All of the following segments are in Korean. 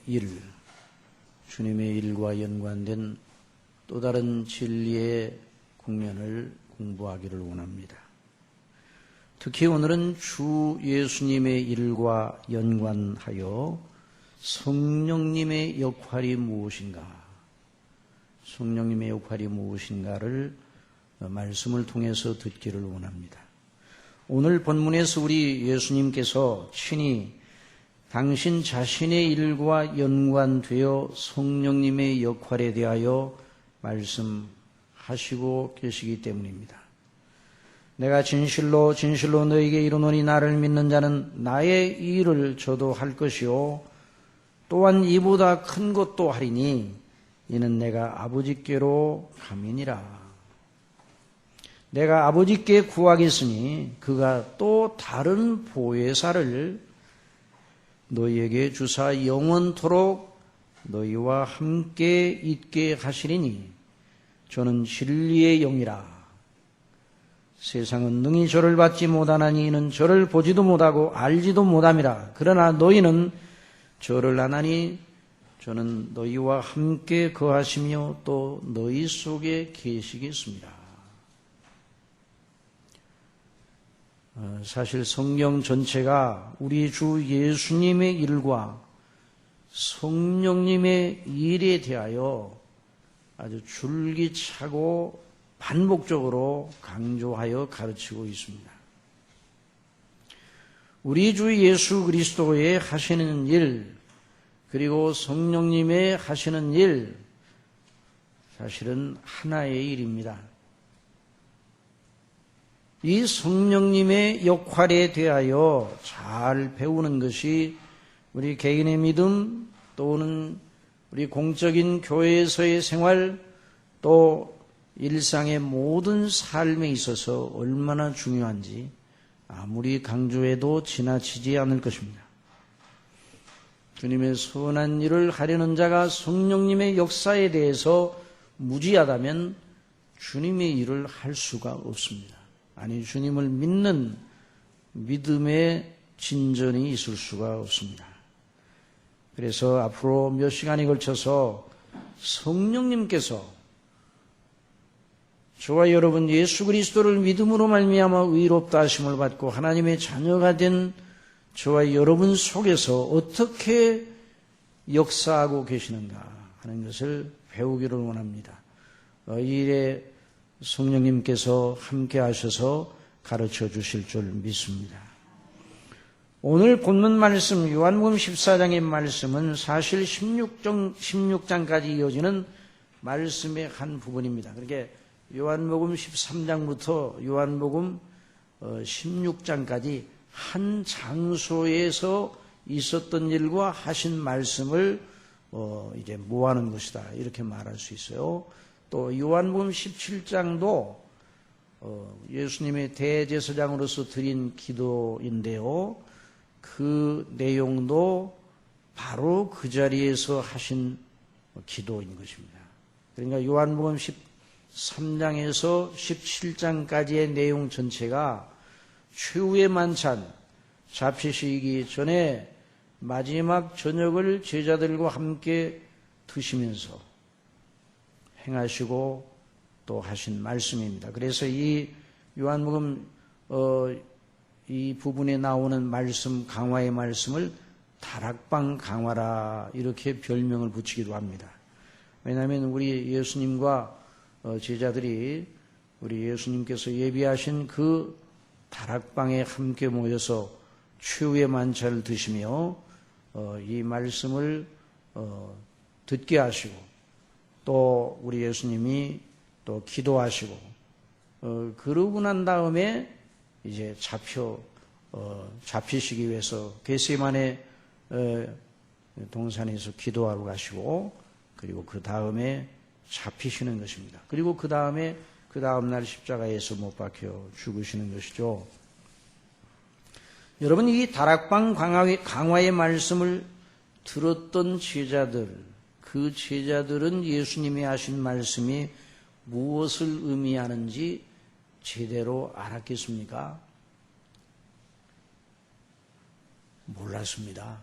일, 주님의 일과 연관된 또 다른 진리의 국면을 공부하기를 원합니다. 특히 오늘은 주 예수님의 일과 연관하여 성령님의 역할이 무엇인가, 성령님의 역할이 무엇인가를 말씀을 통해서 듣기를 원합니다. 오늘 본문에서 우리 예수님께서 친히 당신 자신의 일과 연관되어 성령님의 역할에 대하여 말씀하시고 계시기 때문입니다. 내가 진실로 진실로 너에게 이르노니 나를 믿는 자는 나의 일을 저도 할 것이요 또한 이보다 큰 것도 하리니 이는 내가 아버지께로 감이니라. 내가 아버지께 구하겠으니 그가 또 다른 보혜사를 너희에게 주사 영원토록 너희와 함께 있게 하시리니 저는 진리의 영이라. 세상은 능히 저를 받지 못하나니 이는 저를 보지도 못하고 알지도 못함이라. 그러나 너희는 저를 아나니 저는 너희와 함께 거하시며 또 너희 속에 계시겠습니다. 사실 성경 전체가 우리 주 예수님의 일과 성령님의 일에 대하여 아주 줄기차고 반복적으로 강조하여 가르치고 있습니다. 우리 주 예수 그리스도의 하시는 일, 그리고 성령님의 하시는 일, 사실은 하나의 일입니다. 이 성령님의 역할에 대하여 잘 배우는 것이 우리 개인의 믿음 또는 우리 공적인 교회에서의 생활 또 일상의 모든 삶에 있어서 얼마나 중요한지 아무리 강조해도 지나치지 않을 것입니다. 주님의 선한 일을 하려는 자가 성령님의 역사에 대해서 무지하다면 주님의 일을 할 수가 없습니다. 아니, 주님을 믿는 믿음의 진전이 있을 수가 없습니다. 그래서 앞으로 몇 시간에 걸쳐서 성령님께서 저와 여러분 예수 그리스도를 믿음으로 말미암아 의롭다 하심을 받고 하나님의 자녀가 된 저와 여러분 속에서 어떻게 역사하고 계시는가 하는 것을 배우기를 원합니다. 이 일에 성령님께서 함께 하셔서 가르쳐 주실 줄 믿습니다. 오늘 본문 말씀 요한복음 14장의 말씀은 사실 16장까지 이어지는 말씀의 한 부분입니다. 그러니까 요한복음 13장부터 요한복음 16장까지 한 장소에서 있었던 일과 하신 말씀을 이제 모아놓은 것이다, 이렇게 말할 수 있어요. 또 요한복음 17장도 예수님의 대제사장으로서 드린 기도인데요, 그 내용도 바로 그 자리에서 하신 기도인 것입니다. 그러니까 요한복음 13장에서 17장까지의 내용 전체가 최후의 만찬, 잡히시기 전에 마지막 저녁을 제자들과 함께 드시면서 행하시고 또 하신 말씀입니다. 그래서 이 요한복음 이 부분에 나오는 말씀, 강화의 말씀을 다락방 강화라 이렇게 별명을 붙이기도 합니다. 왜냐하면 우리 예수님과 제자들이 우리 예수님께서 예비하신 그 다락방에 함께 모여서 최후의 만찬을 드시며 이 말씀을 듣게 하시고 또 우리 예수님이 또 기도하시고 그러고 난 다음에 이제 잡히시기 위해서 겟세마네 동산에서 기도하러 가시고 그리고 그 다음에 잡히시는 것입니다. 그리고 그 다음에 그 다음날 십자가에서 못 박혀 죽으시는 것이죠. 여러분, 이 다락방 강화의 말씀을 들었던 제자들, 그 제자들은 예수님이 하신 말씀이 무엇을 의미하는지 제대로 알았겠습니까? 몰랐습니다.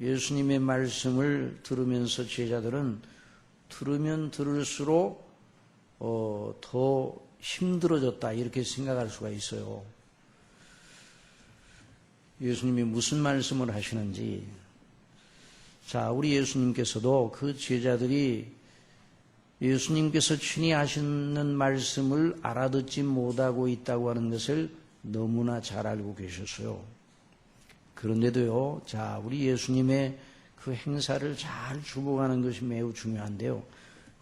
예수님의 말씀을 들으면서 제자들은 들으면 들을수록 더 힘들어졌다 이렇게 생각할 수가 있어요. 예수님이 무슨 말씀을 하시는지. 자, 우리 예수님께서도 그 제자들이 예수님께서 친히 하시는 말씀을 알아듣지 못하고 있다고 하는 것을 너무나 잘 알고 계셨어요. 그런데도요, 자, 우리 예수님의 그 행사를 잘 주목하는 것이 매우 중요한데요.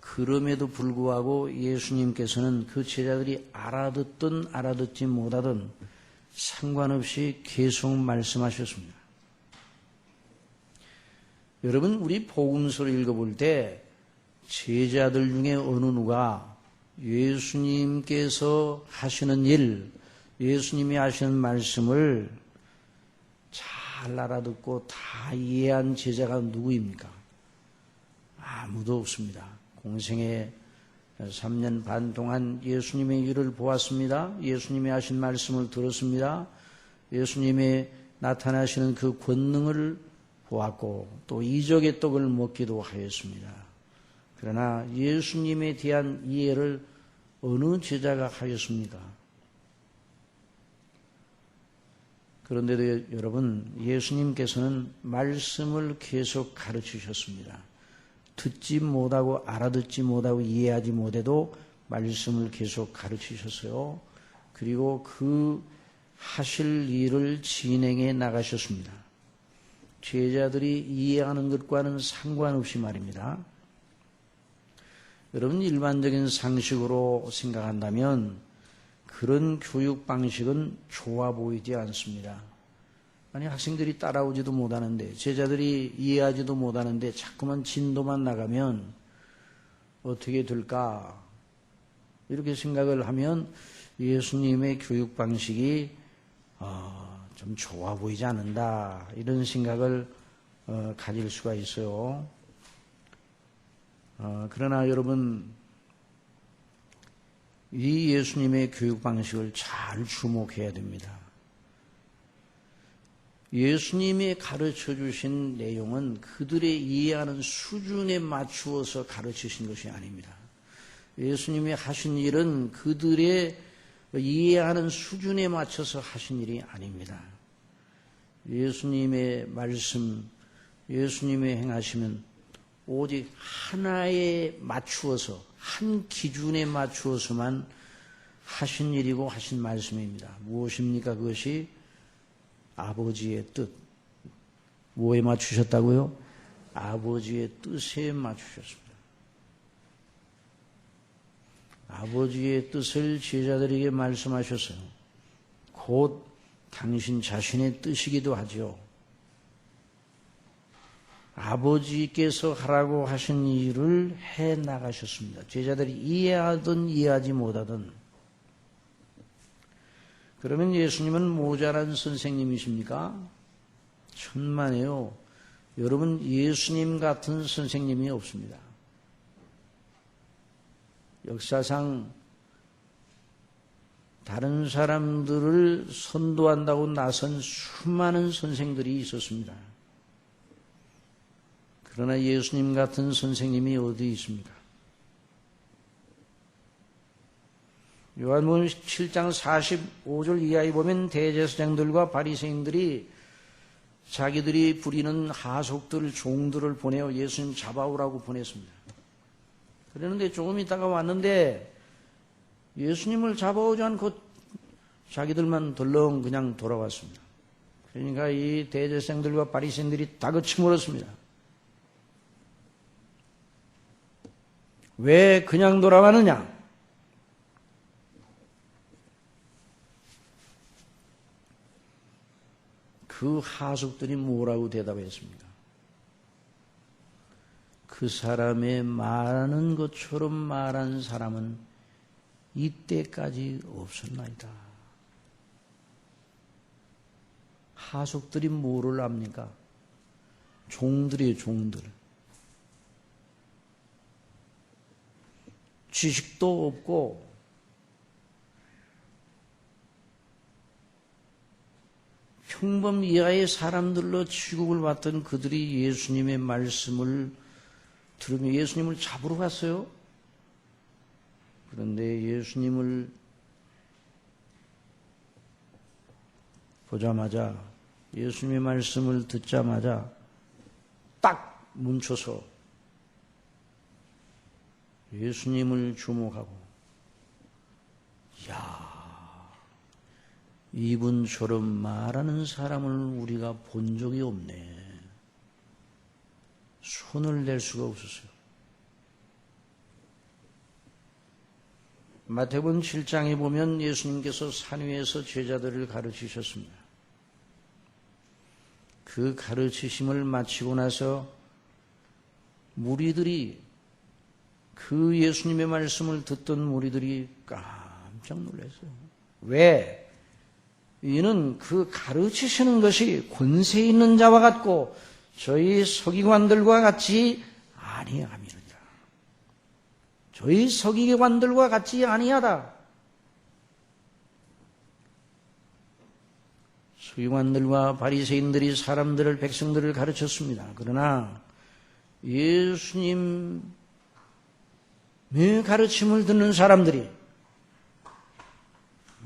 그럼에도 불구하고 예수님께서는 그 제자들이 알아듣든 알아듣지 못하든 상관없이 계속 말씀하셨습니다. 여러분, 우리 복음서를 읽어볼 때 제자들 중에 어느 누가 예수님께서 하시는 일, 예수님이 하시는 말씀을 잘 알아듣고 다 이해한 제자가 누구입니까? 아무도 없습니다. 공생에 3년 반 동안 예수님의 일을 보았습니다. 예수님이 하신 말씀을 들었습니다. 예수님의 나타나시는 그 권능을 보았고 또 이적의 떡을 먹기도 하였습니다. 그러나 예수님에 대한 이해를 어느 제자가 하였습니까? 그런데도 여러분, 예수님께서는 말씀을 계속 가르치셨습니다. 듣지 못하고 알아듣지 못하고 이해하지 못해도 말씀을 계속 가르치셨어요. 그리고 그 하실 일을 진행해 나가셨습니다. 제자들이 이해하는 것과는 상관없이 말입니다. 여러분, 일반적인 상식으로 생각한다면 그런 교육 방식은 좋아 보이지 않습니다. 아니, 학생들이 따라오지도 못하는데, 제자들이 이해하지도 못하는데 자꾸만 진도만 나가면 어떻게 될까? 이렇게 생각을 하면 예수님의 교육 방식이 좀 좋아 보이지 않는다, 이런 생각을 가질 수가 있어요. 그러나 여러분, 이 예수님의 교육 방식을 잘 주목해야 됩니다. 예수님이 가르쳐 주신 내용은 그들의 이해하는 수준에 맞추어서 가르치신 것이 아닙니다. 예수님이 하신 일은 그들의 이해하는 수준에 맞춰서 하신 일이 아닙니다. 예수님의 말씀, 예수님의 행하심은 오직 하나에 맞추어서, 한 기준에 맞추어서만 하신 일이고 하신 말씀입니다. 무엇입니까? 그것이 아버지의 뜻. 뭐에 맞추셨다고요? 아버지의 뜻에 맞추셨습니다. 아버지의 뜻을 제자들에게 말씀하셨어요. 곧 당신 자신의 뜻이기도 하죠. 아버지께서 하라고 하신 일을 해 나가셨습니다. 제자들이 이해하든 이해하지 못하든. 그러면 예수님은 모자란 선생님이십니까? 천만에요. 여러분, 예수님 같은 선생님이 없습니다. 역사상 다른 사람들을 선도한다고 나선 수많은 선생들이 있었습니다. 그러나 예수님 같은 선생님이 어디 있습니까? 요한복음 7장 45절 이하에 보면 대제사장들과 바리새인들이 자기들이 부리는 하속들, 종들을 보내어 예수님 잡아오라고 보냈습니다. 그랬는데 조금 있다가 왔는데 예수님을 잡아오지 않고 자기들만 덜렁 그냥 돌아왔습니다. 그러니까 이 대제사장들과 바리새인들이 다그치 물었습니다. 왜 그냥 돌아왔느냐? 그 하숙들이 뭐라고 대답했습니까? 그 사람의 말하는 것처럼 말한 사람은 이때까지 없었나이다. 하숙들이 뭐를 압니까? 종들이에요, 종들. 지식도 없고 평범 이하의 사람들로 취급을 받던 그들이 예수님의 말씀을 들으며 예수님을 잡으러 갔어요. 그런데 예수님을 보자마자, 예수님의 말씀을 듣자마자 딱 멈춰서 예수님을 주목하고, 야, 이분처럼 말하는 사람을 우리가 본 적이 없네. 손을 댈 수가 없었어요. 마태복음 7장에 보면 예수님께서 산 위에서 제자들을 가르치셨습니다. 그 가르치심을 마치고 나서 무리들이, 그 예수님의 말씀을 듣던 무리들이 깜짝 놀랐어요. 왜? 이는 그 가르치시는 것이 권세 있는 자와 같고 저희 서기관들과 같이 아니함이니라. 저희 서기관들과 같이 아니하다. 서기관들과 바리새인들이 사람들을, 백성들을 가르쳤습니다. 그러나 예수님의 가르침을 듣는 사람들이,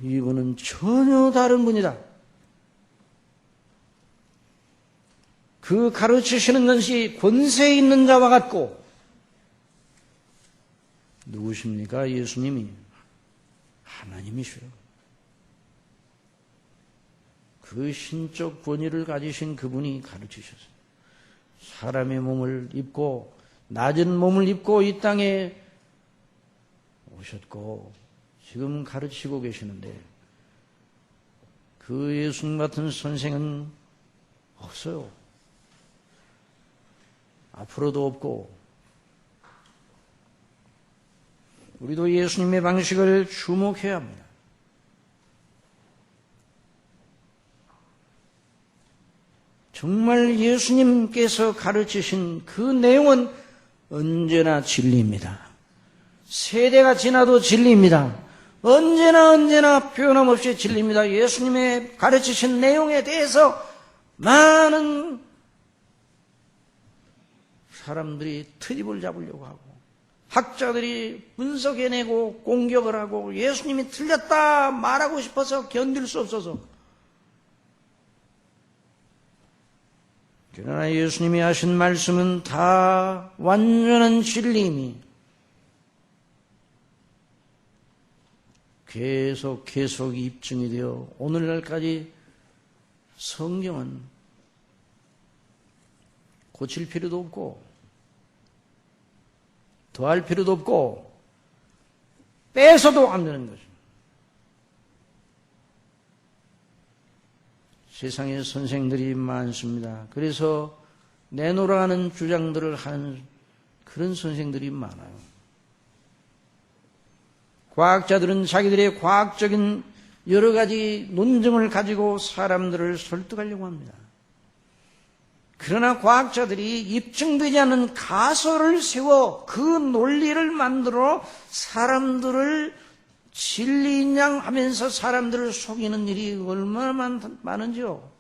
이분은 전혀 다른 분이다. 그 가르치시는 것이 권세 있는 자와 같고, 누구십니까? 예수님이 하나님이시오. 그 신적 권위를 가지신 그분이 가르치셨어요. 사람의 몸을 입고, 낮은 몸을 입고 이 땅에 오셨고 지금 가르치고 계시는데, 그 예수님 같은 선생은 없어요. 앞으로도 없고, 우리도 예수님의 방식을 주목해야 합니다. 정말 예수님께서 가르치신 그 내용은 언제나 진리입니다. 세대가 지나도 진리입니다. 언제나 변함없이 진리입니다. 예수님의 가르치신 내용에 대해서 많은 사람들이 트집을 잡으려고 하고, 학자들이 분석해내고 공격을 하고, 예수님이 틀렸다 말하고 싶어서 견딜 수 없어서. 그러나 예수님이 하신 말씀은 다 완전한 진리임이 계속 입증이 되어 오늘날까지 성경은 고칠 필요도 없고 더할 필요도 없고 빼서도 안 되는 거죠. 세상에 선생들이 많습니다. 그래서 내놓으라는 주장들을 하는 그런 선생들이 많아요. 과학자들은 자기들의 과학적인 여러 가지 논증을 가지고 사람들을 설득하려고 합니다. 그러나 과학자들이 입증되지 않는 가설을 세워 그 논리를 만들어 사람들을 진리인 양 하면서 사람들을 속이는 일이 얼마나 많은지요.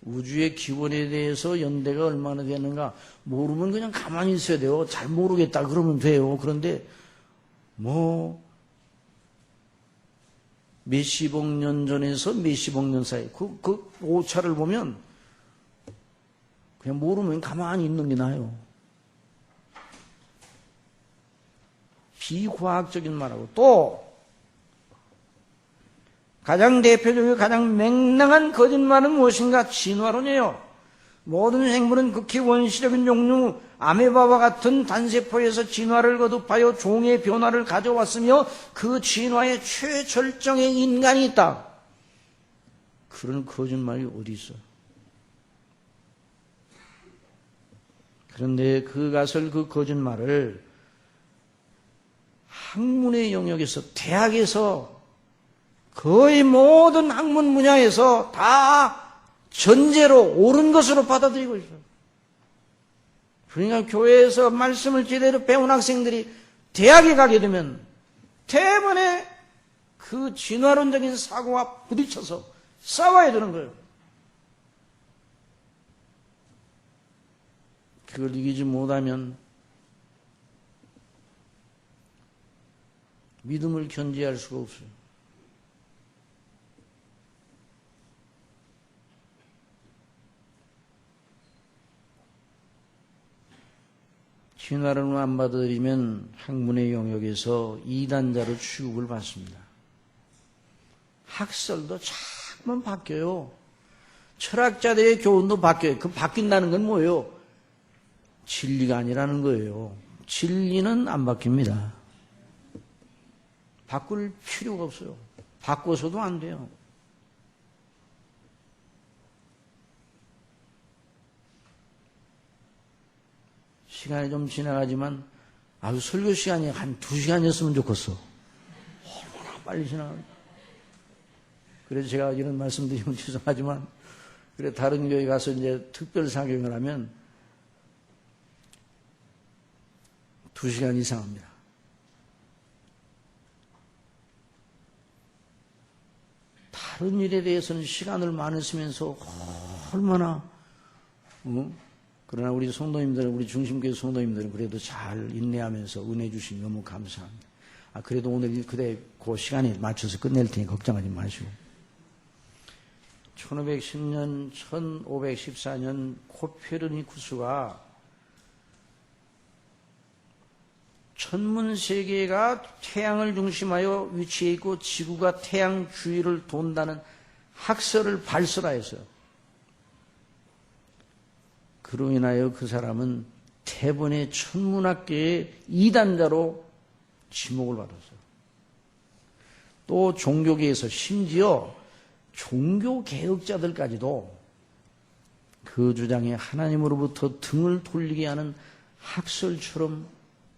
우주의 기원에 대해서 연대가 얼마나 되는가 모르면 그냥 가만히 있어야 돼요. 잘 모르겠다 그러면 돼요. 그런데 몇십억 년 전에서 몇십억 년 사이 그 오차를 보면 그냥 모르면 가만히 있는 게 나아요. 비과학적인 말하고, 또 가장 대표적이고 가장 맹랑한 거짓말은 무엇인가? 진화론이에요. 모든 생물은 극히 원시적인 종류 아메바와 같은 단세포에서 진화를 거듭하여 종의 변화를 가져왔으며 그 진화의 최절정에 인간이 있다. 그런 거짓말이 어디 있어? 그런데 그 거짓말을 학문의 영역에서, 대학에서, 거의 모든 학문 분야에서 다 전제로 옳은 것으로 받아들이고 있어요. 그러니까 교회에서 말씀을 제대로 배운 학생들이 대학에 가게 되면 대번에 그 진화론적인 사고와 부딪혀서 싸워야 되는 거예요. 그걸 이기지 못하면 믿음을 견지할 수가 없어요. 진화론을 안 받아들이면 학문의 영역에서 이단자로 취급을 받습니다. 학설도 자꾸만 바뀌어요. 철학자들의 교훈도 바뀌어요. 그 바뀐다는 건 뭐예요? 진리가 아니라는 거예요. 진리는 안 바뀝니다. 바꿀 필요가 없어요. 바꿔서도 안 돼요. 시간이 좀 지나가지만 아주 설교 시간이 한 2시간이었으면 좋겠어. 얼마나 빨리 지나가. 그래서 제가 이런 말씀 드리면 죄송하지만 그래 다른 교회 가서 이제 특별 사경을 하면 2시간 이상 합니다. 다른 일에 대해서는 시간을 많이 쓰면서 얼마나 그러나 우리 성도님들은 우리 중심교회 성도님들은 그래도 잘 인내하면서 은혜 주시니 너무 감사합니다. 그래도 오늘 그대 그 시간에 맞춰서 끝낼 테니 걱정하지 마시고 1510년 1514년 코페르니쿠스가 천문 세계가 태양을 중심하여 위치해 있고 지구가 태양 주위를 돈다는 학설을 발설하였어요. 그로 인하여 그 사람은 대번에 천문학계의 이단자로 지목을 받았어요. 또 종교계에서 심지어 종교개혁자들까지도 그 주장에 하나님으로부터 등을 돌리게 하는 학설처럼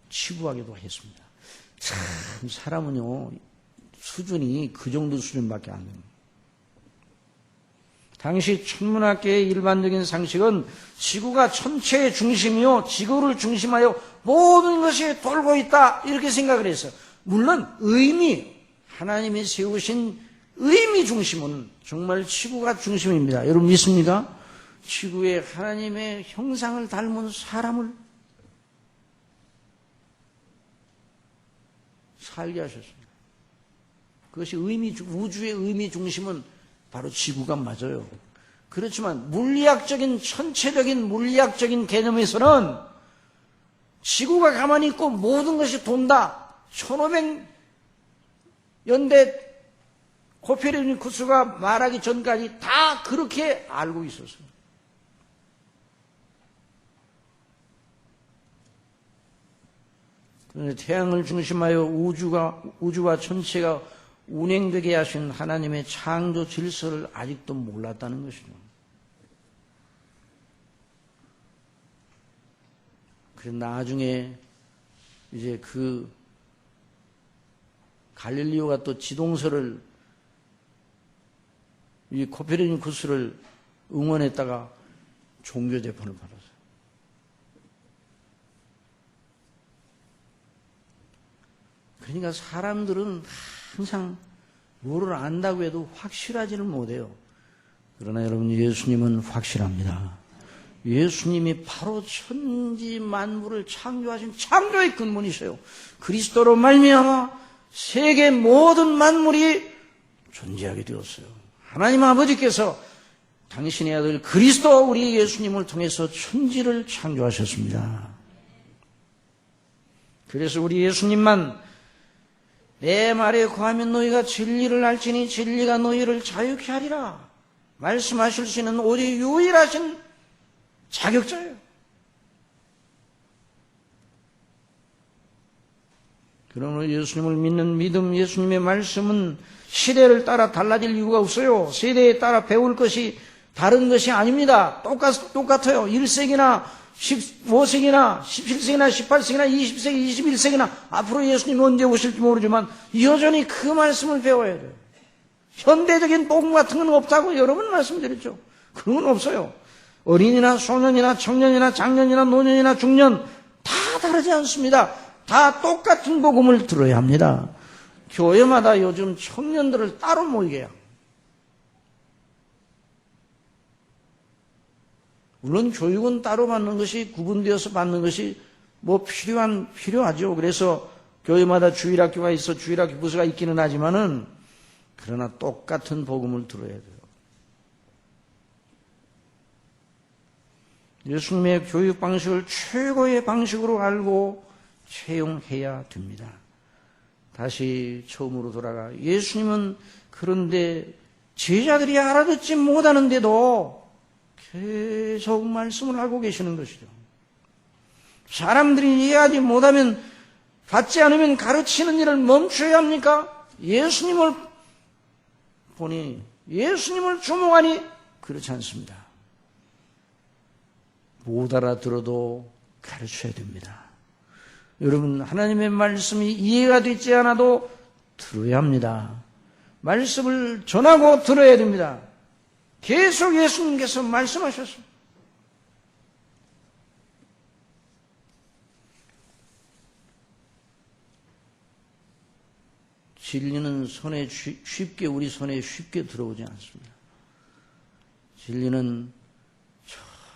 치부하기도 했습니다. 참 사람은요 수준이 그 정도 수준밖에 안 됩니다. 당시 천문학계의 일반적인 상식은 지구가 천체의 중심이요 지구를 중심하여 모든 것이 돌고 있다 이렇게 생각을 했어요. 물론 하나님이 세우신 의미 중심은 정말 지구가 중심입니다. 여러분 믿습니까? 지구에 하나님의 형상을 닮은 사람을 살게 하셨습니다. 그것이 우주의 의미 중심은 바로 지구가 맞아요. 그렇지만 전체적인 물리학적인 개념에서는 지구가 가만히 있고 모든 것이 돈다. 1500년대 코페르니쿠스가 말하기 전까지 다 그렇게 알고 있었어요. 그런데 태양을 중심하여 우주와 전체가 운행되게 하신 하나님의 창조 질서를 아직도 몰랐다는 것이죠. 그래서 나중에 이제 그 갈릴리오가 또 지동설을 이 코페르니쿠스를 응원했다가 종교 재판을 받았어요. 그러니까 사람들은 항상 뭐를 안다고 해도 확실하지는 못해요. 그러나 여러분 예수님은 확실합니다. 예수님이 바로 천지 만물을 창조하신 창조의 근본이세요. 그리스도로 말미암아 세계 모든 만물이 존재하게 되었어요. 하나님 아버지께서 당신의 아들 그리스도 우리 예수님을 통해서 천지를 창조하셨습니다. 그래서 우리 예수님만 내 말에 거하면 너희가 진리를 알지니 진리가 너희를 자유케 하리라 말씀하실 수 있는 오직 유일하신 자격자예요. 그러므로 예수님을 믿는 믿음, 예수님의 말씀은 시대를 따라 달라질 이유가 없어요. 세대에 따라 배울 것이 다른 것이 아닙니다. 똑같아요. 1세기나 15세기나 17세기나 18세기나 20세기 21세기나 앞으로 예수님이 언제 오실지 모르지만 여전히 그 말씀을 배워야 돼요. 현대적인 복음 같은 건 없다고 여러 번 말씀드렸죠. 그런 건 없어요. 어린이나 소년이나 청년이나 장년이나 노년이나 중년 다 다르지 않습니다. 다 똑같은 복음을 들어야 합니다. 교회마다 요즘 청년들을 따로 모이게 해요. 물론 교육은 따로 받는 것이 구분되어서 받는 것이 필요하죠. 그래서 교회마다 주일학교가 있어 주일학교 부서가 있기는 하지만은 그러나 똑같은 복음을 들어야 돼요. 예수님의 교육 방식을 최고의 방식으로 알고 채용해야 됩니다. 다시 처음으로 돌아가 예수님은 그런데 제자들이 알아듣지 못하는데도 계속 말씀을 하고 계시는 것이죠. 사람들이 이해하지 못하면 받지 않으면 가르치는 일을 멈춰야 합니까? 예수님을 보니 예수님을 주목하니 그렇지 않습니다. 못 알아들어도 가르쳐야 됩니다. 여러분 하나님의 말씀이 이해가 되지 않아도 들어야 합니다. 말씀을 전하고 들어야 됩니다. 계속 예수님께서 말씀하셨습니다. 진리는 우리 손에 쉽게 들어오지 않습니다. 진리는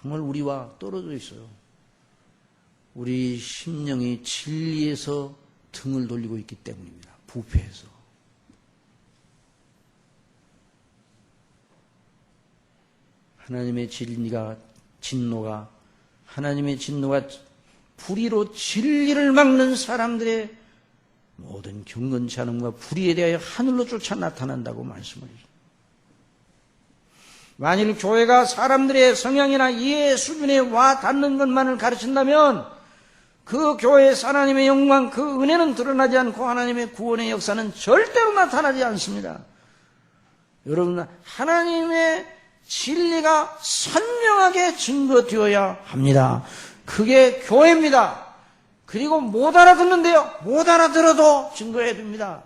정말 우리와 떨어져 있어요. 우리 심령이 진리에서 등을 돌리고 있기 때문입니다. 부패해서. 하나님의 진노가 불의로 진리를 막는 사람들의 모든 경건치 않음과 불의에 대하여 하늘로 쫓아 나타난다고 말씀하셨습니다. 만일 교회가 사람들의 성향이나 이해 수준에 와 닿는 것만을 가르친다면 그 교회에서 하나님의 영광, 그 은혜는 드러나지 않고 하나님의 구원의 역사는 절대로 나타나지 않습니다. 여러분, 하나님의 진리가 선명하게 증거되어야 합니다. 그게 교회입니다. 그리고 못 알아듣는데요. 못 알아들어도 증거해야 됩니다.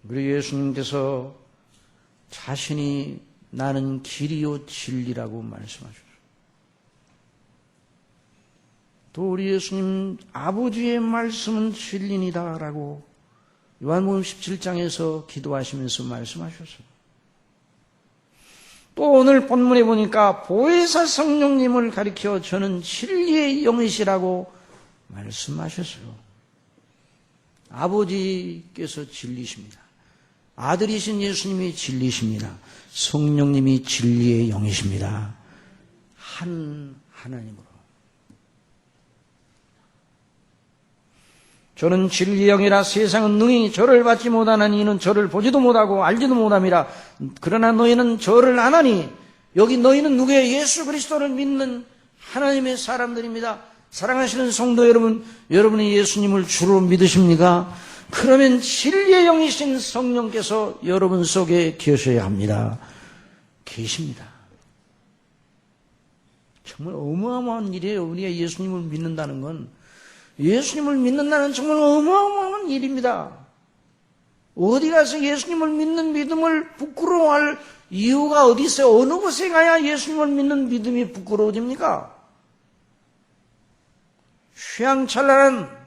우리 예수님께서 자신이 나는 길이요 진리라고 말씀하셨어요. 또 우리 예수님 아버지의 말씀은 진리니다라고 요한복음 17장에서 기도하시면서 말씀하셨어요. 또 오늘 본문에 보니까 보혜사 성령님을 가리켜 저는 진리의 영이시라고 말씀하셨어요. 아버지께서 진리십니다. 아들이신 예수님이 진리십니다. 성령님이 진리의 영이십니다. 한 하나님으로. 저는 진리의 영이라 세상은 능히 저를 받지 못하나니 이는 저를 보지도 못하고 알지도 못함이라. 그러나 너희는 저를 아나니. 여기 너희는 누구예요? 예수 그리스도를 믿는 하나님의 사람들입니다. 사랑하시는 성도 여러분, 여러분이 예수님을 주로 믿으십니까? 그러면 진리의 영이신 성령께서 여러분 속에 계셔야 합니다. 계십니다. 정말 어마어마한 일이에요. 우리가 예수님을 믿는다는 건. 예수님을 믿는다는 정말 어마어마한 일입니다. 어디 가서 예수님을 믿는 믿음을 부끄러워할 이유가 어디 있어요? 어느 곳에 가야 예수님을 믿는 믿음이 부끄러워집니까? 휘황찬란한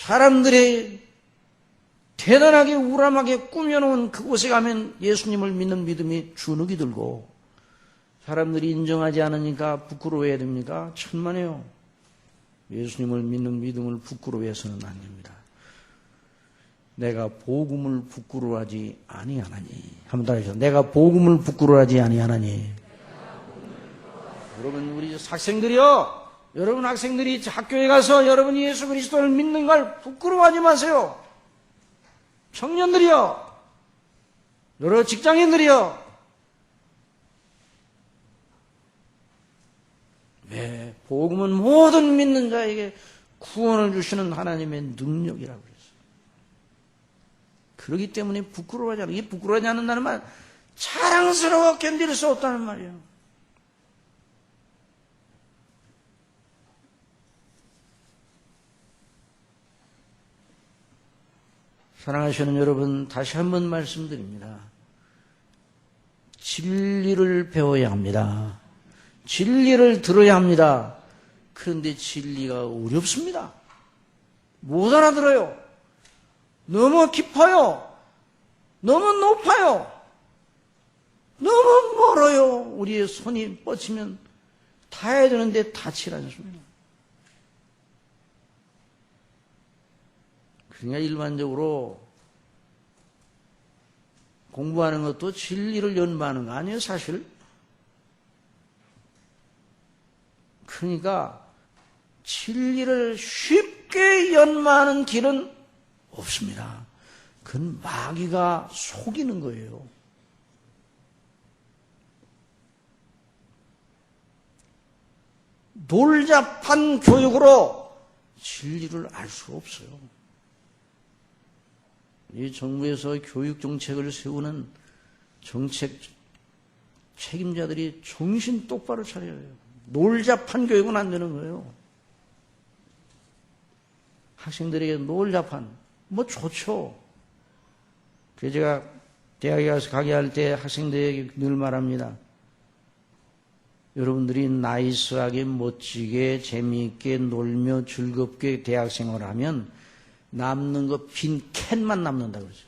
사람들이 대단하게 우람하게 꾸며놓은 그곳에 가면 예수님을 믿는 믿음이 주눅이 들고 사람들이 인정하지 않으니까 부끄러워해야 됩니까? 천만에요. 예수님을 믿는 믿음을 부끄러워해서는 안 됩니다. 내가 복음을 부끄러워하지 아니하나니. 한번 더 해주세요. 내가 복음을 부끄러워하지 아니하나니. 여러분 우리 학생들이요. 여러분 학생들이 학교에 가서 여러분이 예수 그리스도를 믿는 걸 부끄러워하지 마세요. 청년들이요. 여러 직장인들이요. 네, 복음은 모든 믿는 자에게 구원을 주시는 하나님의 능력이라고 그랬어요. 그렇기 때문에 부끄러워하지 않아요. 이 부끄러워하지 않는다는 말 자랑스러워 견딜 수 없다는 말이에요. 사랑하시는 여러분, 다시 한번 말씀드립니다. 진리를 배워야 합니다. 진리를 들어야 합니다. 그런데 진리가 어렵습니다. 못 알아들어요. 너무 깊어요. 너무 높아요. 너무 멀어요. 우리의 손이 뻗치면 닿아야 되는데 닿질 않습니다. 그러니까 일반적으로 공부하는 것도 진리를 연마하는 거 아니에요, 사실? 그러니까 진리를 쉽게 연마하는 길은 없습니다. 그건 마귀가 속이는 거예요. 놀잡한 교육으로 진리를 알 수 없어요. 이 정부에서 교육 정책을 세우는 정책 책임자들이 정신 똑바로 차려야 해요. 놀잡한 교육은 안 되는 거예요. 학생들에게 놀잡한, 뭐 좋죠. 그래서 제가 대학에 가서 강의할 때 학생들에게 늘 말합니다. 여러분들이 나이스하게 멋지게 재미있게 놀며 즐겁게 대학생활을 하면 남는 거 빈 캔만 남는다고 그러죠.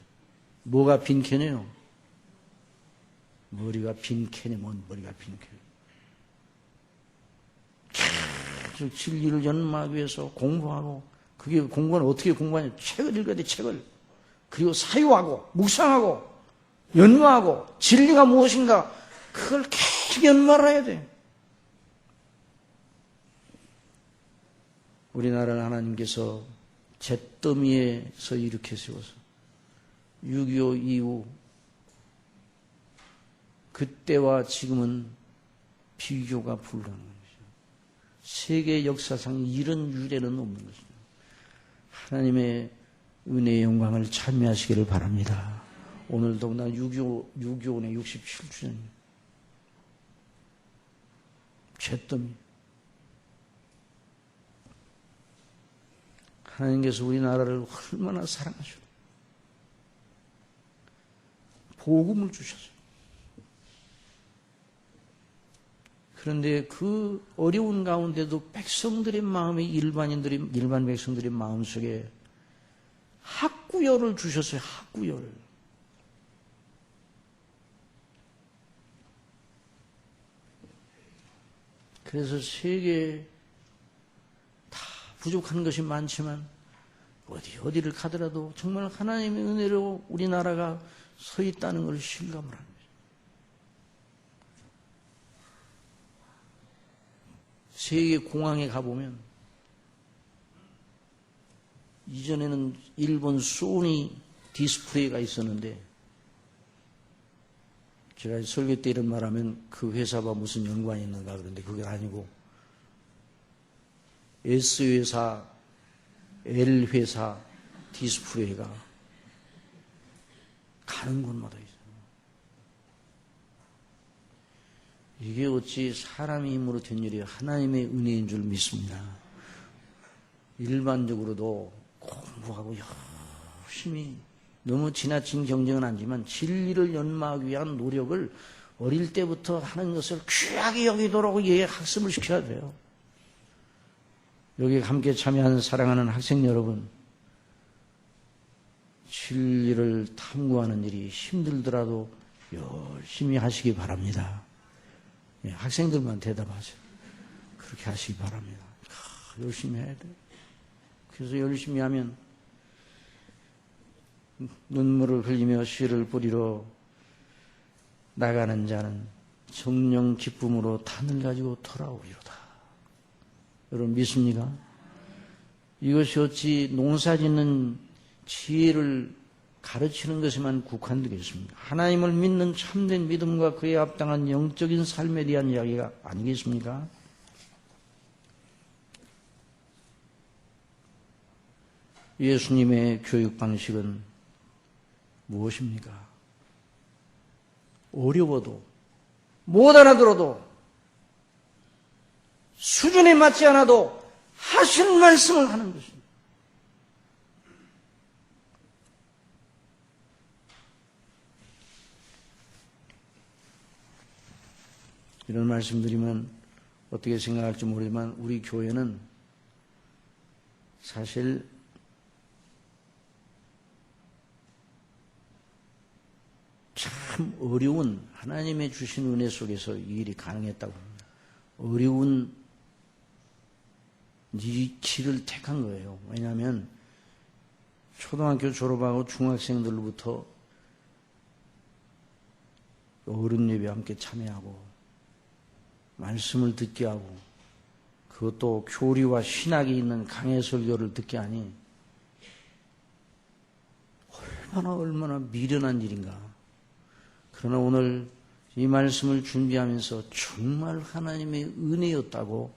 뭐가 빈 캔이에요? 머리가 빈 캔이 뭔 머리가 빈 캔. 계속 진리를 연마하기 위해서 공부하고, 그게 공부는 어떻게 공부하냐? 책을 읽어야 돼, 책을. 그리고 사유하고 묵상하고 연마하고 진리가 무엇인가 그걸 계속 연마를 해야 돼. 우리나라는 하나님께서 잿더미에서 이렇게 세워서 6.25 이후 그때와 지금은 비교가 불가능한 것이죠. 세계 역사상 이런 유례는 없는 것입니다. 하나님의 은혜의 영광을 찬미하시기를 바랍니다. 오늘 더구나 6.25의 67주년입니다. 잿더미. 하나님께서 우리나라를 얼마나 사랑하셔. 복음을 주셨어요. 그런데 그 어려운 가운데도 백성들의 마음에 일반 백성들의 마음속에 학구열을 주셨어요. 학구열. 그래서 세계에 다 부족한 것이 많지만 어디를 가더라도 정말 하나님의 은혜로 우리나라가 서 있다는 걸 실감을 합니다. 세계 공항에 가보면 이전에는 일본 소니 디스플레이가 있었는데 제가 설교 때 이런 말하면 그 회사와 무슨 연관이 있는가 그런데 그게 아니고 S회사, L회사 디스플레이가 가는 곳마다 있어요. 이게 어찌 사람의 힘으로 된 일이에요. 하나님의 은혜인 줄 믿습니다. 일반적으로도 공부하고 열심히 너무 지나친 경쟁은 아니지만 진리를 연마하기 위한 노력을 어릴 때부터 하는 것을 귀하게 여기도록 학습을 시켜야 돼요. 여기 함께 참여하는 사랑하는 학생 여러분, 진리를 탐구하는 일이 힘들더라도 열심히 하시기 바랍니다. 학생들만 대답하세요. 그렇게 하시기 바랍니다. 열심히 해야 돼요. 그래서 열심히 하면 눈물을 흘리며 씨를 뿌리러 나가는 자는 성령 기쁨으로 탄을 가지고 돌아오리로다. 여러분 믿습니까? 이것이 어찌 농사짓는 지혜를 가르치는 것에만 국한되겠습니까? 하나님을 믿는 참된 믿음과 그에 합당한 영적인 삶에 대한 이야기가 아니겠습니까? 예수님의 교육 방식은 무엇입니까? 어려워도 못 알아들어도 수준에 맞지 않아도 하신 말씀을 하는 것입니다. 이런 말씀드리면 어떻게 생각할지 모르지만 우리 교회는 사실 참 어려운 하나님의 주신 은혜 속에서 이 일이 가능했다고 합니다. 어려운 이 길을 택한 거예요. 왜냐하면 초등학교 졸업하고 중학생들로부터 어른 예배에 함께 참여하고 말씀을 듣게 하고 그것도 교리와 신학이 있는 강해 설교를 듣게 하니 얼마나 미련한 일인가. 그러나 오늘 이 말씀을 준비하면서 정말 하나님의 은혜였다고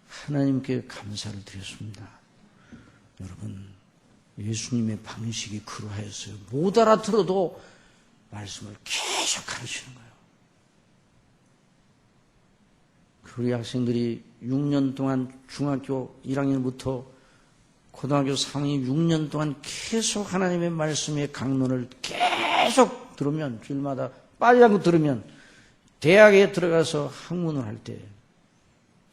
하나님께 감사를 드렸습니다. 여러분, 예수님의 방식이 그러하였어요. 못 알아들어도 말씀을 계속 가르치는 거예요. 우리 학생들이 6년 동안 중학교 1학년부터 고등학교 3학년 6년 동안 계속 하나님의 말씀의 강론을 계속 들으면, 주일마다 빠지지 않고 들으면 대학에 들어가서 학문을 할 때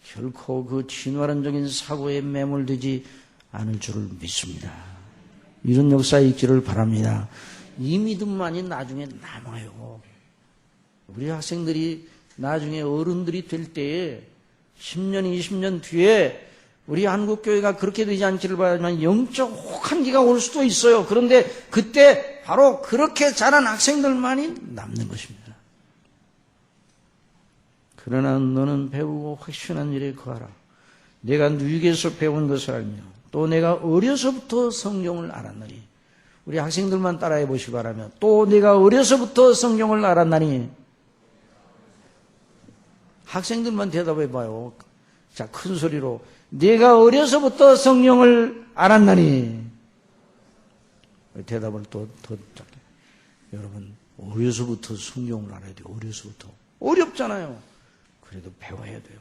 결코 그 진화론적인 사고에 매몰되지 않을 줄을 믿습니다. 이런 역사에 있기를 바랍니다. 이 믿음만이 나중에 남아요. 우리 학생들이 나중에 어른들이 될 때에 10년, 20년 뒤에 우리 한국교회가 그렇게 되지 않기를 바라지만 영적 혹한기가 올 수도 있어요. 그런데 그때 바로 그렇게 자란 학생들만이 남는 것입니다. 그러나 너는 배우고 확신한 일에 거하라. 내가 누이에게서 배운 것을 알며 또 내가 어려서부터 성경을 알았나니. 우리 학생들만 따라해 보시기 바라며 또 내가 어려서부터 성경을 알았나니. 학생들만 대답해 봐요. 자, 큰 소리로 내가 어려서부터 성경을 알았나니. 대답을 더 작게. 여러분, 어려서부터 성경을 알아야 돼요. 어려서부터. 어렵잖아요. 그래도 배워야 돼요.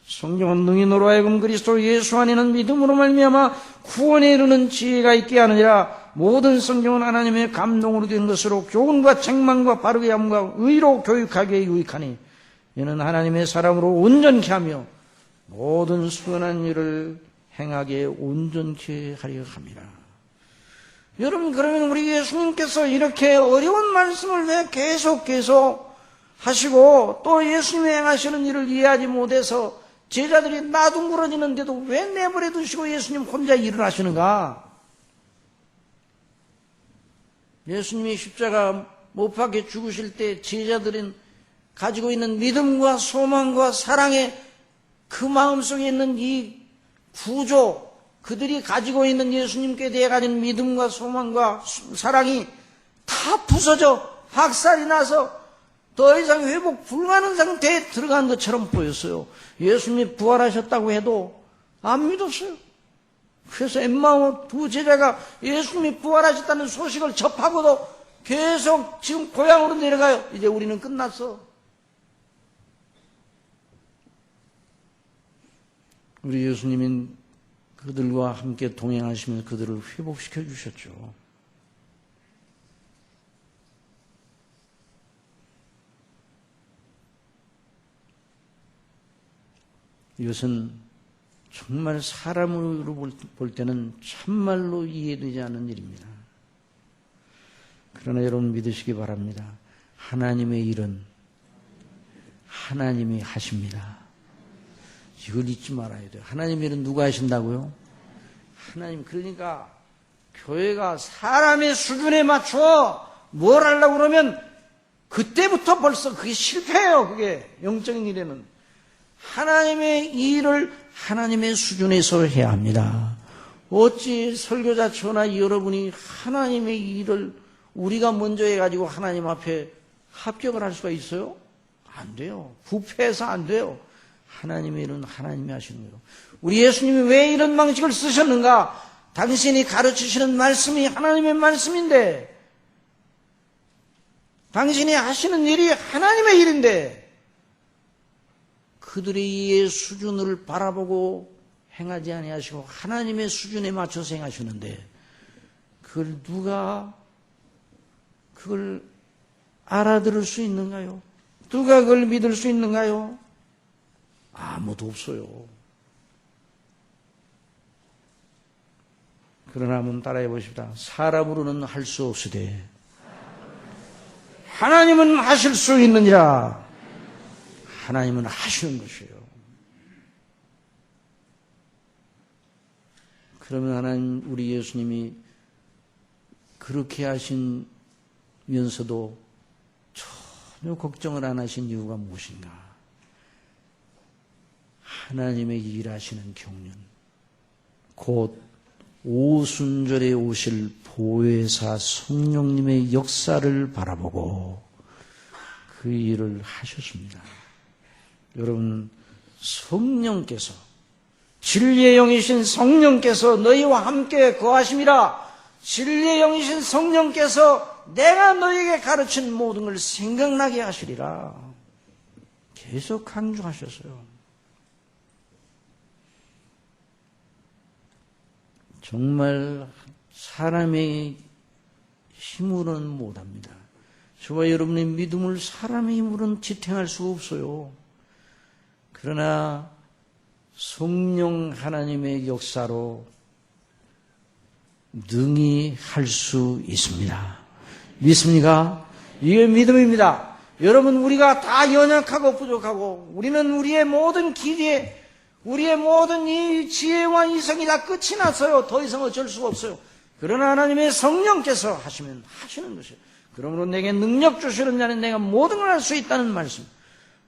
성경은 능인으로 하여금 그리스도 예수 안에는 믿음으로 말미암아 구원에 이르는 지혜가 있게 하느니라. 모든 성경은 하나님의 감동으로 된 것으로 교훈과 책망과 바르게 함과 의로 교육하기에 유익하니 이는 하나님의 사람으로 온전케 하며 모든 선한 일을 행하기에 온전케 하려 함이라. 여러분, 그러면 우리 예수님께서 이렇게 어려운 말씀을 왜 계속 하시고 또 예수님이 행하시는 일을 이해하지 못해서 제자들이 나둥그러지는데도 왜 내버려 두시고 예수님 혼자 일을 하시는가? 예수님이 십자가 못 박혀 죽으실 때 제자들은 가지고 있는 믿음과 소망과 사랑의 그 마음속에 있는 이 구조, 그들이 가지고 있는 예수님께 대해 가진 믿음과 소망과 사랑이 다 부서져 박살이 나서 더 이상 회복 불가능한 상태에 들어간 것처럼 보였어요. 예수님이 부활하셨다고 해도 안 믿었어요. 그래서 엠마오 두 제자가 예수님이 부활하셨다는 소식을 접하고도 계속 지금 고향으로 내려가요. 이제 우리는 끝났어. 우리 예수님은 그들과 함께 동행하시면서 그들을 회복시켜 주셨죠. 이것은 정말 사람으로 볼 때는 참말로 이해되지 않는 일입니다. 그러나 여러분 믿으시기 바랍니다. 하나님의 일은 하나님이 하십니다. 이걸 잊지 말아야 돼요. 하나님의 일은 누가 하신다고요? 하나님. 그러니까 교회가 사람의 수준에 맞춰 뭘 하려고 그러면 그때부터 벌써 그게 실패해요. 그게 영적인 일에는. 하나님의 일을 하나님의 수준에서 해야 합니다. 어찌 설교자 저나 여러분이 하나님의 일을 우리가 먼저 해가지고 하나님 앞에 합격을 할 수가 있어요? 안 돼요. 부패해서 안 돼요. 하나님의 일은 하나님이 하시는 거예요. 우리 예수님이 왜 이런 방식을 쓰셨는가? 당신이 가르치시는 말씀이 하나님의 말씀인데, 당신이 하시는 일이 하나님의 일인데, 그들의 이해의 수준을 바라보고 행하지 아니하시고 하나님의 수준에 맞춰서 행하시는데 그걸 누가 그걸 알아들을 수 있는가요? 누가 그걸 믿을 수 있는가요? 아무도 없어요. 그러나 한번 따라해 보십시다. 사람으로는 할 수 없으되 하나님은 하실 수 있느니라. 하나님은 하시는 것이에요. 그러면 하나님, 우리 예수님이 그렇게 하시면서도 전혀 걱정을 안 하신 이유가 무엇인가? 하나님의 일하시는 경륜, 곧 오순절에 오실 보혜사 성령님의 역사를 바라보고 그 일을 하셨습니다. 여러분, 성령께서, 진리의 영이신 성령께서 너희와 함께 거하심이라. 진리의 영이신 성령께서 내가 너희에게 가르친 모든 걸 생각나게 하시리라. 계속 강조하셨어요. 정말 사람의 힘으로는 못합니다. 저와 여러분의 믿음을 사람의 힘으로는 지탱할 수가 없어요. 그러나 성령 하나님의 역사로 능히 할 수 있습니다. 믿습니까? 이게 믿음입니다. 여러분, 우리가 다 연약하고 부족하고 우리는 우리의 모든 기대, 우리의 모든 이 지혜와 이성이 다 끝이 났어요. 더 이상 어쩔 수가 없어요. 그러나 하나님의 성령께서 하시면 하시는 것이에요. 그러므로 내게 능력 주시는 자는 내가 모든 걸 할 수 있다는 말씀.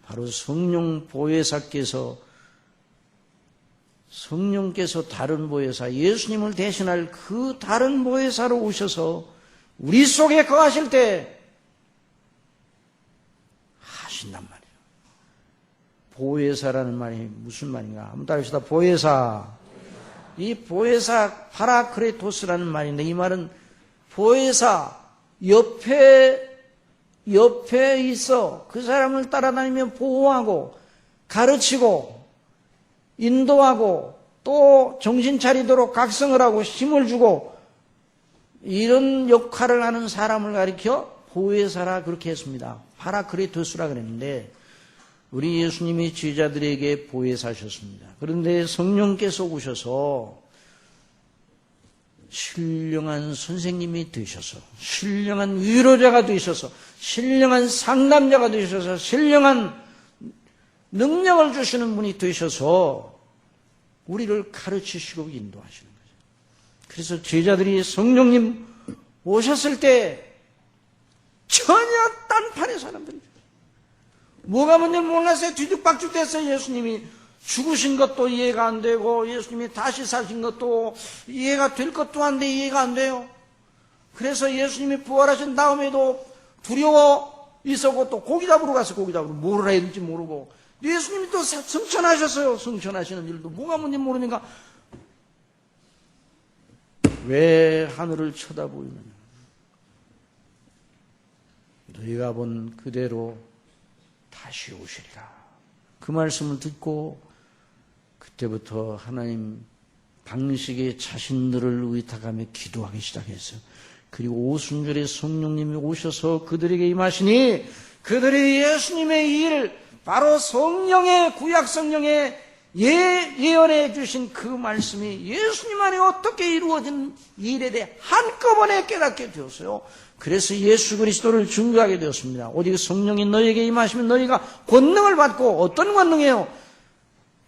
바로 성령께서 다른 보혜사, 예수님을 대신할 그 다른 보혜사로 오셔서 우리 속에 거하실 때 하신단 말이에요. 보혜사라는 말이 무슨 말인가? 한번 따라합시다. 보혜사. 이 보혜사 파라크레토스라는 말인데, 이 말은 보혜사, 옆에 있어 그 사람을 따라다니며 보호하고 가르치고 인도하고 또 정신 차리도록 각성을 하고 힘을 주고 이런 역할을 하는 사람을 가리켜 보혜사라 그렇게 했습니다. 파라크레토스라 그랬는데, 우리 예수님이 제자들에게 보혜사셨습니다. 그런데 성령께서 오셔서 신령한 선생님이 되셔서, 신령한 위로자가 되셔서, 신령한 상담자가 되셔서, 신령한 능력을 주시는 분이 되셔서 우리를 가르치시고 인도하시는 거죠. 그래서 제자들이 성령님 오셨을 때 전혀 딴판의 사람들이죠. 뭐가 뭔지 몰랐어요. 뒤죽박죽 됐어요. 예수님이 죽으신 것도 이해가 안 되고 예수님이 다시 사신 것도 이해가 될 것도 한데 이해가 안 돼요. 그래서 예수님이 부활하신 다음에도 두려워 있었고 또 고기 잡으러 갔어요. 고기 잡으러 뭘 해야 될지 모르고 예수님이 또 승천하셨어요. 승천하시는 일도 뭐가 뭔지 모르니까 왜 하늘을 쳐다보이느냐. 너희가 본 그대로 다시 오시리라. 그 말씀을 듣고 그때부터 하나님 방식에 자신들을 의탁하며 기도하기 시작했어요. 그리고 오순절에 성령님이 오셔서 그들에게 임하시니 그들이 예수님의 일, 바로 성령의 구약 성령의 예언해 주신 그 말씀이 예수님 안에 어떻게 이루어진 일에 대해 한꺼번에 깨닫게 되었어요. 그래서 예수 그리스도를 증거하게 되었습니다. 오직 성령이 너희에게 임하시면 너희가 권능을 받고, 어떤 권능이에요?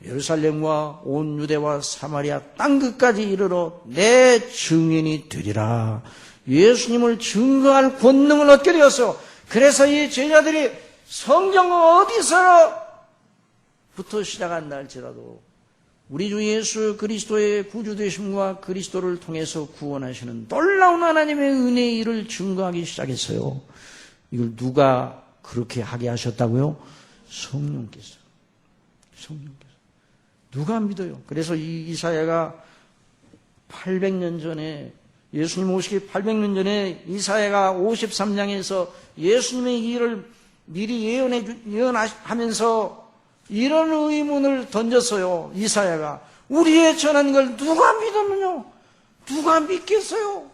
예루살렘과 온 유대와 사마리아 땅끝까지 이르러 내 증인이 되리라. 예수님을 증거할 권능을 얻게 되었어요. 그래서 이 제자들이 성경은 어디서부터 시작한다 할지라도 우리 주 예수 그리스도의 구주되심과 그리스도를 통해서 구원하시는 놀라운 하나님의 은혜의 일을 증거하기 시작했어요. 이걸 누가 그렇게 하게 하셨다고요? 성령께서. 누가 믿어요? 그래서 이 이사야가 800년 전에, 예수님 오시기 800년 전에 이사야가 53장에서 예수님의 일을 미리 예언하면서 이런 의문을 던졌어요. 이사야가. 우리의 전한 걸 누가 믿었느냐? 누가 믿겠어요?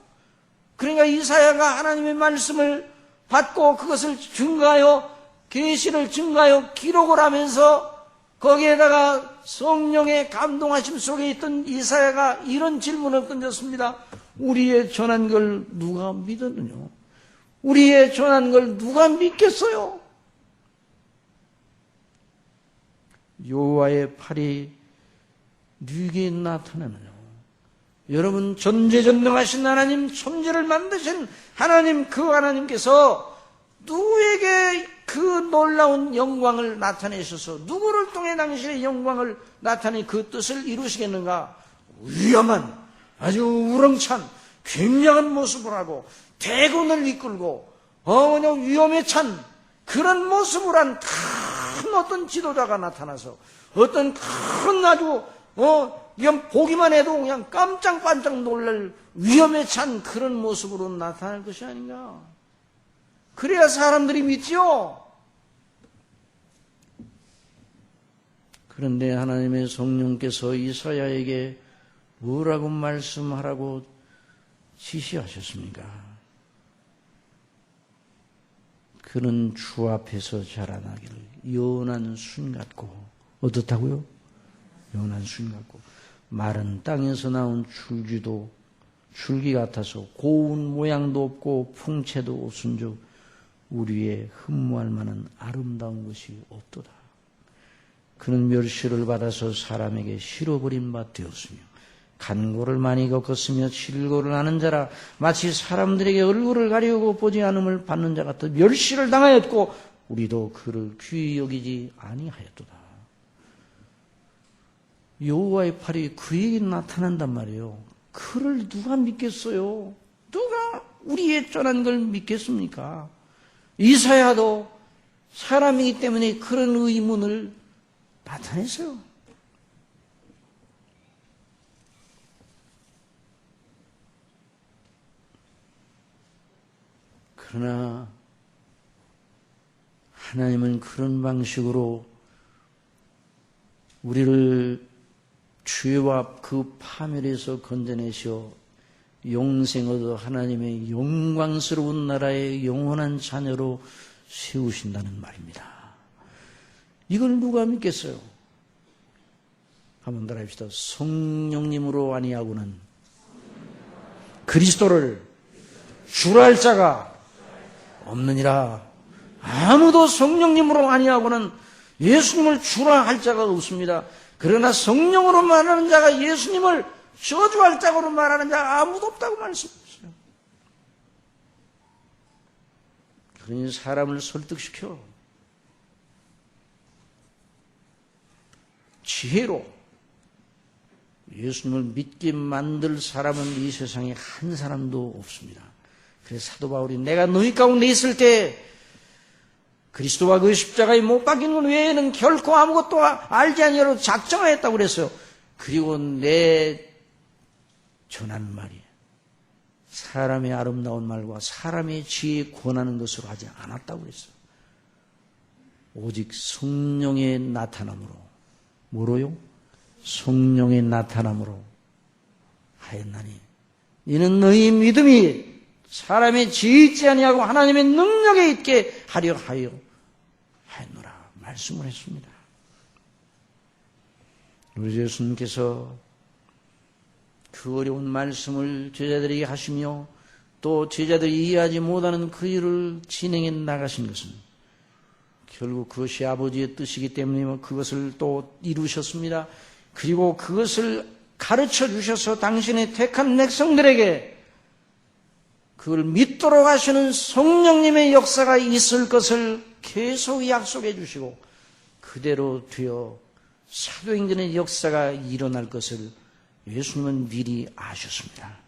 그러니까 이사야가 하나님의 말씀을 받고 그것을 증거하여 계시를 증가하여 기록을 하면서 거기에다가 성령의 감동하심 속에 있던 이사야가 이런 질문을 던졌습니다. 우리의 전한 걸 누가 믿었느냐? 우리의 전한 걸 누가 믿겠어요? 여호와의 팔이 누구에게 나타나느냐? 여러분, 전지전능하신 하나님, 천지를 만드신 하나님, 그 하나님께서 누구에게 그 놀라운 영광을 나타내셔서 누구를 통해 당신의 영광을 나타내 그 뜻을 이루시겠는가? 위험한, 아주 우렁찬, 굉장한 모습을 하고 대군을 이끌고 그냥 위험에 찬 그런 모습을 한 큰 어떤 지도자가 나타나서 어떤 큰 아주 그냥 보기만 해도 그냥 깜짝깜짝 놀랄 위험에 찬 그런 모습으로 나타날 것이 아닌가? 그래야 사람들이 믿죠. 그런데 하나님의 성령께서 이사야에게 뭐라고 말씀하라고 지시하셨습니까? 그는 주 앞에서 자라나기를 연한 순 같고, 어떻다고요? 연한 순 같고, 마른 땅에서 나온 줄기 같아서 고운 모양도 없고 풍채도 없은즉 우리의 흠모할 만한 아름다운 것이 없도다. 그는 멸시를 받아서 사람에게 실어버린 바 되었으며 간고를 많이 겪었으며 질고를 하는 자라 마치 사람들에게 얼굴을 가리우고 보지 않음을 받는 자 같아 멸시를 당하였고 우리도 그를 귀히 여기지 아니하였도다. 여호와의 팔이 그에게 나타난단 말이에요. 그를 누가 믿겠어요? 누가 우리의 전한 걸 믿겠습니까? 이사야도 사람이기 때문에 그런 의문을 나타냈어요. 그러나 하나님은 그런 방식으로 우리를 죄와 그 파멸에서 건져내셔 영생 얻어 하나님의 영광스러운 나라의 영원한 자녀로 세우신다는 말입니다. 이걸 누가 믿겠어요? 한번 더 합시다. 성령님으로 아니하고는 그리스도를 주라 할 자가 없느니라. 아무도 성령님으로 아니하고는 예수님을 주라 할 자가 없습니다. 그러나 성령으로 말하는 자가 예수님을 저주할 자로 말하는 자가 아무도 없다고 말씀하셨어요. 그러니 사람을 설득시켜 지혜로 예수님을 믿게 만들 사람은 이 세상에 한 사람도 없습니다. 그래서 사도 바울이 내가 너희 가운데 있을 때 그리스도와 그 십자가에 못 박힌 것 외에는 결코 아무것도 알지 아니하로 작정하였다고 그랬어요. 그리고 내 전한 말이 사람의 아름다운 말과 사람의 지혜에 권하는 것으로 하지 않았다고 그랬어요. 오직 성령의 나타남으로. 뭐로요? 성령의 나타남으로 하였나니 이는 너희 믿음이 사람의 지혜 있지 아니하고 하나님의 능력에 있게 하려 하였노라 말씀을 했습니다. 우리 예수님께서 그 어려운 말씀을 제자들에게 하시며 또 제자들이 이해하지 못하는 그 일을 진행해 나가신 것은 결국 그것이 아버지의 뜻이기 때문에 그것을 또 이루셨습니다. 그리고 그것을 가르쳐 주셔서 당신의 택한 백성들에게 그걸 믿도록 하시는 성령님의 역사가 있을 것을 계속 약속해 주시고 그대로 되어 사도행전의 역사가 일어날 것을 예수님은 미리 아셨습니다.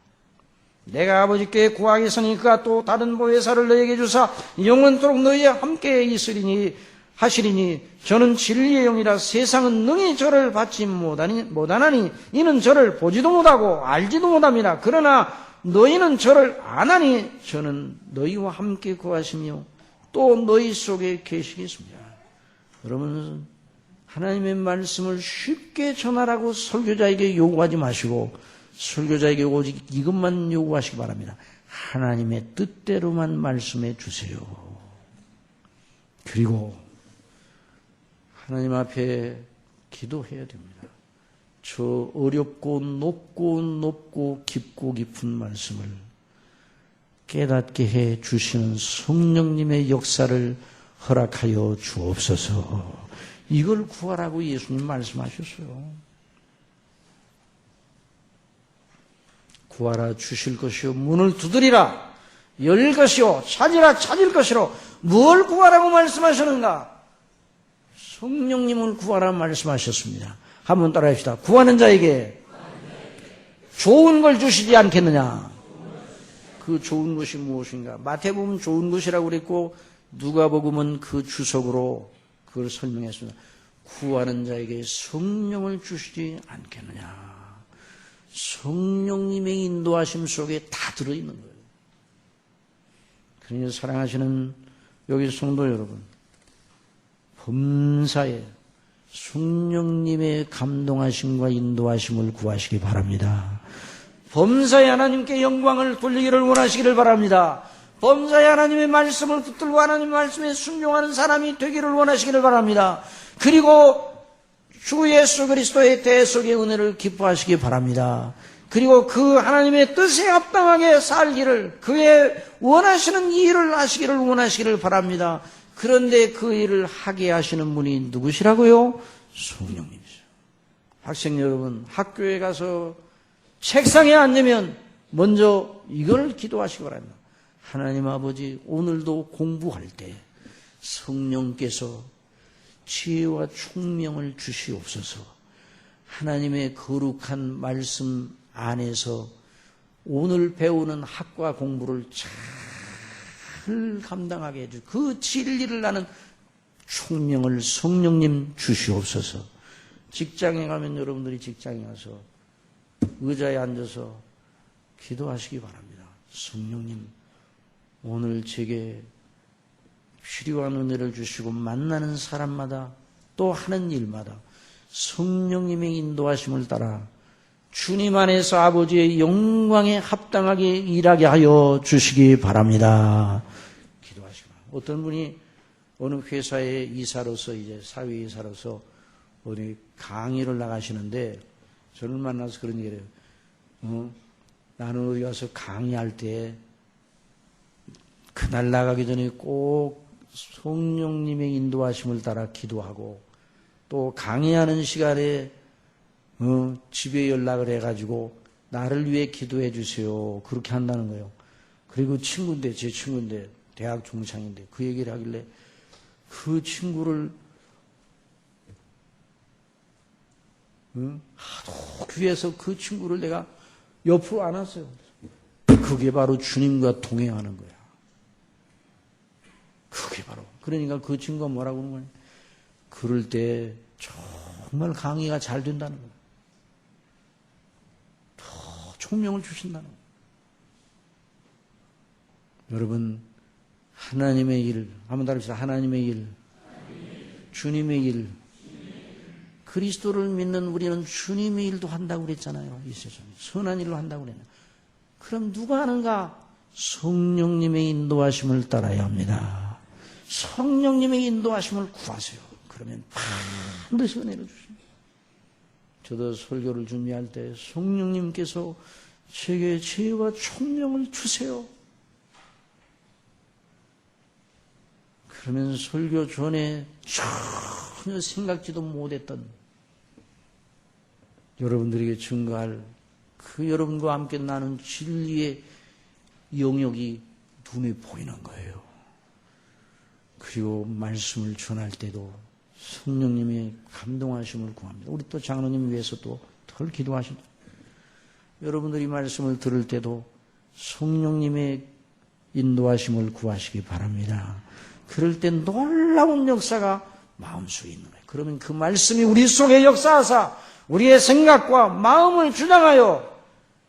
내가 아버지께 구하겠으니 그가 또 다른 보혜사를 너에게 주사 영원토록 너희와 함께 있으리니 하시리니 저는 진리의 영이라 세상은 능히 저를 받지 못하나니 이는 저를 보지도 못하고 알지도 못합니다. 그러나 너희는 저를 아나니 저는 너희와 함께 구하시며 또 너희 속에 계시겠습니다. 여러분 하나님의 말씀을 쉽게 전하라고 설교자에게 요구하지 마시고 설교자에게 오직 이것만 요구하시기 바랍니다. 하나님의 뜻대로만 말씀해 주세요. 그리고 하나님 앞에 기도해야 됩니다. 저 어렵고 높고 깊고 깊은 말씀을 깨닫게 해 주시는 성령님의 역사를 허락하여 주옵소서. 이걸 구하라고 예수님 말씀하셨어요. 구하라 주실 것이요 문을 두드리라 열 것이요 찾으라 찾을 것이로 뭘 구하라고 말씀하셨는가? 성령님을 구하라 말씀하셨습니다. 한번 따라합시다. 구하는 자에게 좋은 걸 주시지 않겠느냐? 그 좋은 것이 무엇인가? 마태복음 좋은 것이라고 그랬고 누가복음은 그 주석으로 그걸 설명했습니다. 구하는 자에게 성령을 주시지 않겠느냐? 성령님의 인도하심 속에 다 들어있는 거예요. 그러니 사랑하시는 여기 성도 여러분, 범사에 성령님의 감동하심과 인도하심을 구하시기 바랍니다. 범사에 하나님께 영광을 돌리기를 원하시기를 바랍니다. 범사에 하나님의 말씀을 붙들고 하나님의 말씀에 순종하는 사람이 되기를 원하시기를 바랍니다. 그리고 주 예수 그리스도의 대속의 은혜를 기뻐하시기 바랍니다. 그리고 그 하나님의 뜻에 합당하게 살기를, 그의 원하시는 일을 하시기를 원하시기를 바랍니다. 그런데 그 일을 하게 하시는 분이 누구시라고요? 성령님이죠. 학생 여러분, 학교에 가서 책상에 앉으면 먼저 이걸 기도하시기 바랍니다. 하나님 아버지, 오늘도 공부할 때 성령께서 지혜와 총명을 주시옵소서. 하나님의 거룩한 말씀 안에서 오늘 배우는 학과 공부를 잘 감당하게 해주고 그 진리를 아는 총명을 성령님 주시옵소서. 직장에 가면 여러분들이 직장에 가서 의자에 앉아서 기도하시기 바랍니다. 성령님, 오늘 제게 필요한 은혜를 주시고 만나는 사람마다 또 하는 일마다 성령님의 인도하심을 따라 주님 안에서 아버지의 영광에 합당하게 일하게 하여 주시기 바랍니다. 기도하시기 바랍니다. 어떤 분이 어느 회사의 이사로서 이제 사회이사로서 어디 강의를 나가시는데 저를 만나서 그런 얘기를 해요. 나는 어디 가서 강의할 때 그날 나가기 전에 꼭 성령님의 인도하심을 따라 기도하고 또 강의하는 시간에 집에 연락을 해가지고 나를 위해 기도해 주세요. 그렇게 한다는 거예요. 그리고 친구인데, 제 친구인데, 대학 동창인데 그 얘기를 하길래 그 친구를 하도 귀해서 그 친구를 내가 옆으로 안았어요. 그게 바로 주님과 동행하는 거야. 그게 바로. 그러니까 그 친구가 뭐라고 하는 거냐. 그럴 때 정말 강의가 잘 된다는 거야. 더 총명을 주신다는 거야. 여러분, 하나님의 일, 한번 다릅시다. 하나님의 일, 주님의 일. 그리스도를 믿는 우리는 주님의 일도 한다고 그랬잖아요. 이 세상에. 선한 일로 한다고 그랬냐. 그럼 누가 하는가? 성령님의 인도하심을 따라야 합니다. 성령님의 인도하심을 구하세요. 그러면 반드시 은혜를 주십니다. 저도 설교를 준비할 때 성령님께서 제게 지혜와 총명을 주세요. 그러면 설교 전에 전혀 생각지도 못했던 여러분들에게 증거할 그 여러분과 함께 나눈 진리의 영역이 눈에 보이는 거예요. 그리고 말씀을 전할 때도 성령님의 감동하심을 구합니다. 우리 또 장로님 위해서 또 덜 기도하십니다. 여러분들이 말씀을 들을 때도 성령님의 인도하심을 구하시기 바랍니다. 그럴 때 놀라운 역사가 마음속에 있는 거예요. 그러면 그 말씀이 우리 속에 역사하사 우리의 생각과 마음을 주장하여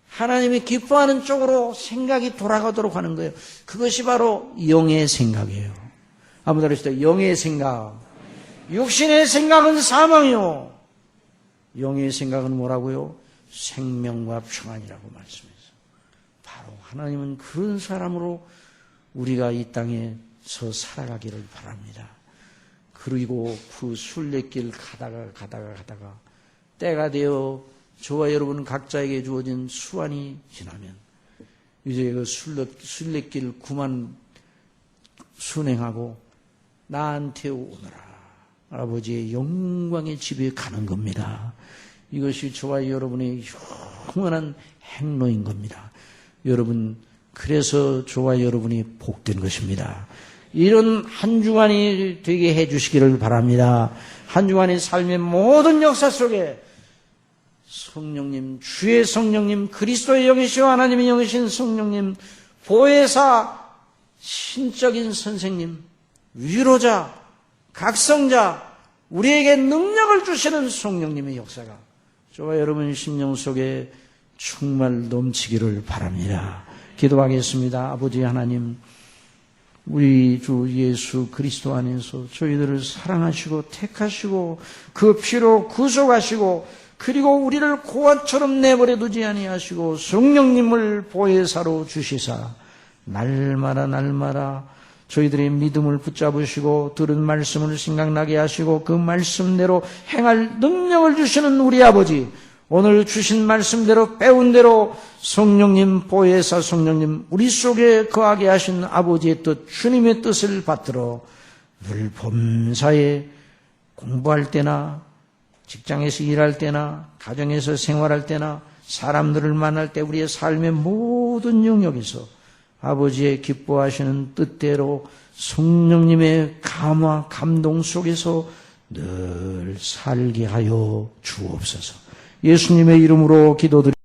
하나님이 기뻐하는 쪽으로 생각이 돌아가도록 하는 거예요. 그것이 바로 영의 생각이에요. 한번 들으시죠. 영의 생각. 육신의 생각은 사망이요. 영의 생각은 뭐라고요? 생명과 평안이라고 말씀했어요. 바로 하나님은 그런 사람으로 우리가 이 땅에서 살아가기를 바랍니다. 그리고 그 순례길 가다가 때가 되어 저와 여러분 각자에게 주어진 수완이 지나면 이제 그 순례길 그만 순행하고 나한테 오너라. 아버지의 영광의 집에 가는 겁니다. 이것이 저와 여러분의 영원한 행로인 겁니다. 여러분, 그래서 저와 여러분이 복된 것입니다. 이런 한 주간이 되게 해 주시기를 바랍니다. 한 주간의 삶의 모든 역사 속에 성령님, 주의 성령님, 그리스도의 영이시오 하나님의 영이신 성령님, 보혜사, 신적인 선생님, 위로자, 각성자, 우리에게 능력을 주시는 성령님의 역사가 저와 여러분 심령 속에 정말 넘치기를 바랍니다. 기도하겠습니다. 아버지 하나님, 우리 주 예수 그리스도 안에서 저희들을 사랑하시고 택하시고 그 피로 구속하시고 그리고 우리를 고아처럼 내버려 두지 아니하시고 성령님을 보혜사로 주시사 날마다 저희들의 믿음을 붙잡으시고 들은 말씀을 생각나게 하시고 그 말씀대로 행할 능력을 주시는 우리 아버지, 오늘 주신 말씀대로 배운 대로 성령님 보혜사 성령님 우리 속에 거하게 하신 아버지의 뜻, 주님의 뜻을 받들어 늘 범사에 공부할 때나 직장에서 일할 때나 가정에서 생활할 때나 사람들을 만날 때 우리의 삶의 모든 영역에서 아버지의 기뻐하시는 뜻대로 성령님의 감화 감동 속에서 늘 살게 하여 주옵소서. 예수님의 이름으로 기도드립니다.